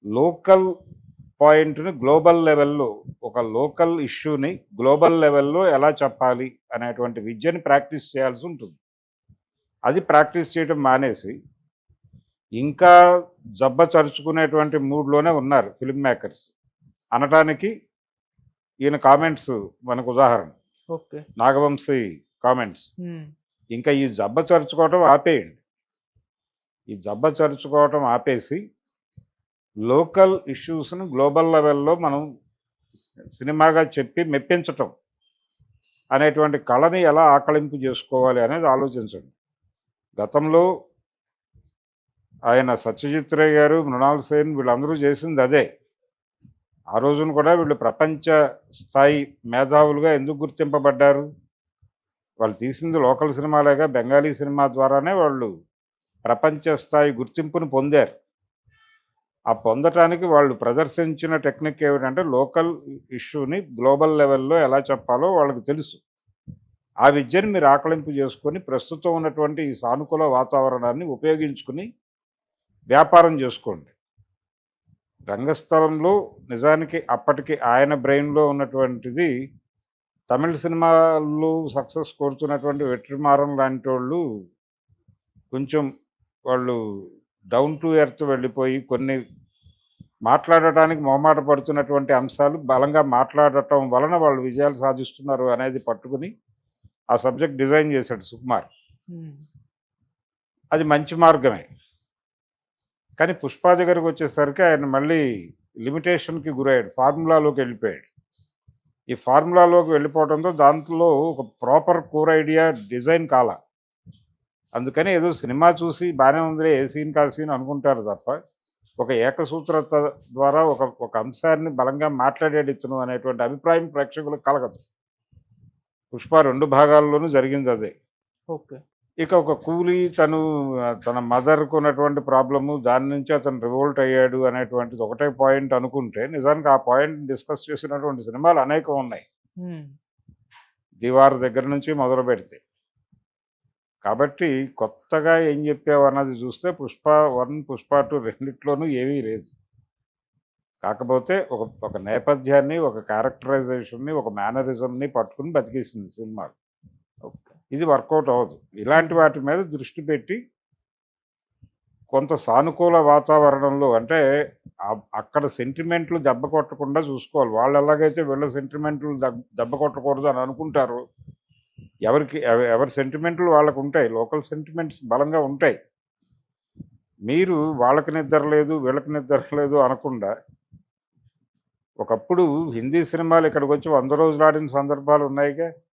Local పాయింట్‌ని global లెవెల్‌లో ఒక లోకల్ ఇష్యూని గ్లోబల్ లెవెల్‌లో ఎలా చెప్పాలి అనేటువంటి విద్యని ప్రాక్టీస్ చేయాల్సుంటుంది. అది ప్రాక్టీస్ చేయడం మానేసి, ఇంకా జబ్బ చరుచుకునేటువంటి మూడ్‌లోనే ఉన్నారు ఫిల్మ్ మేకర్స్. అనటానికి ఈయన కామెంట్స్ మనకు ఉదాహరణ. ఓకే. నాగవంశి కామెంట్స్. హ్మ్. ఇంకా ఈ జబ్బ చరుచుకోవటం ఆపేయండి. ఈ జబ్బ చరుచుకోవటం ఆపేసి, లోకల్ ఇష్యూస్‌ని గ్లోబల్ లెవెల్‌లో మనం సినిమాగా చెప్పి మెప్పించటం అనేటువంటి కళని ఎలా ఆకళింపు చేసుకోవాలి అనేది ఆలోచించండి. గతంలో ఆయన 'సత్యజిత్ రే' గారు, మృణాల్ సేన్ వీళ్ళందరూ చేసిందదే. ఆ రోజున కూడా వీళ్ళు ప్రపంచ స్థాయి మేధావులుగా ఎందుకు గుర్తింపబడ్డారు? వాళ్ళు తీసింది లోకల్ సినిమాలేగా, బెంగాలీ సినిమా ద్వారానే వాళ్ళు ప్రపంచ స్థాయి గుర్తింపుని పొందారు. ఆ పొందటానికి వాళ్ళు ప్రదర్శించిన టెక్నిక్ ఏమిటంటే, లోకల్ ఇష్యూని గ్లోబల్ లెవెల్‌లో ఎలా చెప్పాలో వాళ్ళకి తెలుసు. ఆ విద్యని మీరు ఆకళింపు చేసుకొని, ప్రస్తుతం ఉన్నటువంటి ఈ సానుకూల వాతావరణాన్ని ఉపయోగించుకుని వ్యాపారం చేసుకోండి. రంగస్థలంలో నిజానికి అప్పటికి ఆయన బ్రెయిన్‌లో ఉన్నటువంటిది, తమిళ సినిమాల్లో సక్సెస్ కోరుతున్నటువంటి 'వెట్రిమారన్' లాంటోళ్ళు కొంచెం వాళ్ళు డౌన్ టు ఎర్త్ వెళ్ళిపోయి, కొన్ని మాట్లాడటానికి మొహమాట పడుతున్నటువంటి అంశాలు బలంగా మాట్లాడటం వలన వాళ్ళు విజయాలు సాధిస్తున్నారు అనేది పట్టుకుని, ఆ సబ్జెక్ట్ డిజైన్ చేశాడు సుకుమార్. హ్మ్. అది మంచి మార్గమే. కానీ 'పుష్ప' దగ్గరకొచ్చేసరికి ఆయన మళ్ళీ లిమిటేషన్‌కి గురయ్యాడు. ఫార్ములాలోకి వెళ్ళిపోయాడు. ఈ ఫార్ములాలోకి వెళ్ళిపోవడంతో దాంట్లో ఒక ప్రాపర్ కోర్ ఐడియా డిజైన్ కాల. అందుకని ఏదో సినిమా చూసి బానే ఉందిలే ఏ సీన్ కా సీన్ అనుకుంటారు తప్ప, ఒక ఏకసూత్రత ద్వారా ఒక ఒక అంశాన్ని బలంగా మాట్లాడాడు ఇతను అనేటువంటి అభిప్రాయం ప్రేక్షకులకు కలగదు. 'పుష్ప' 2 భాగాల్లోనూ జరిగిందదే. ఓకే. ఇక ఒక కూలీ తను తన మదర్‌కు ఉన్నటువంటి ప్రాబ్లము, దాని నుంచి అతను రివోల్ట్ అయ్యాడు అనేటువంటిది ఒకటే పాయింట్ అనుకుంటే, నిజానికి ఆ పాయింట్‌ని డిస్కస్ చేసినటువంటి సినిమాలు అనేకం ఉన్నాయి. హ్మ్. 'దీవార్' దగ్గర నుంచి మొదలుపెడితే. కాబట్టి కొత్తగా ఏం చెప్పావన్నది చూస్తే 'పుష్ప 1', 'పుష్ప 2' రెండిట్లోనూ ఏమీ లేదు. కాకపోతే ఒక ఒక నేపథ్యాన్ని, ఒక క్యారెక్టరైజేషన్‌ని, ఒక మేనరిజంని పట్టుకొని బతికేసింది సినిమాలు. ఓకే. ఇది వర్కౌట్ అవ్వదు. ఇలాంటి వాటి మీద దృష్టి పెట్టి కొంత సానుకూల వాతావరణంలో అంటే అక్కడ సెంటిమెంట్లు దెబ్బ కొట్టకుండా చూసుకోవాలి. వాళ్ళు ఎలాగైతే వీళ్ళ సెంటిమెంట్లు దెబ్బ కొట్టకూడదు అని అనుకుంటారో, ఎవరి సెంటిమెంట్లు వాళ్ళకుంటాయి. లోకల్ సెంటిమెంట్స్ బలంగా ఉంటాయి. మీరు వాళ్ళకి నిద్ర లేదు, వీళ్ళకి నిద్ర లేదు అనకుండా, ఒకప్పుడు హిందీ సినిమాలు ఇక్కడికొచ్చి 100 రోజులు ఆడిన సందర్భాలు ఉన్నాయిగా.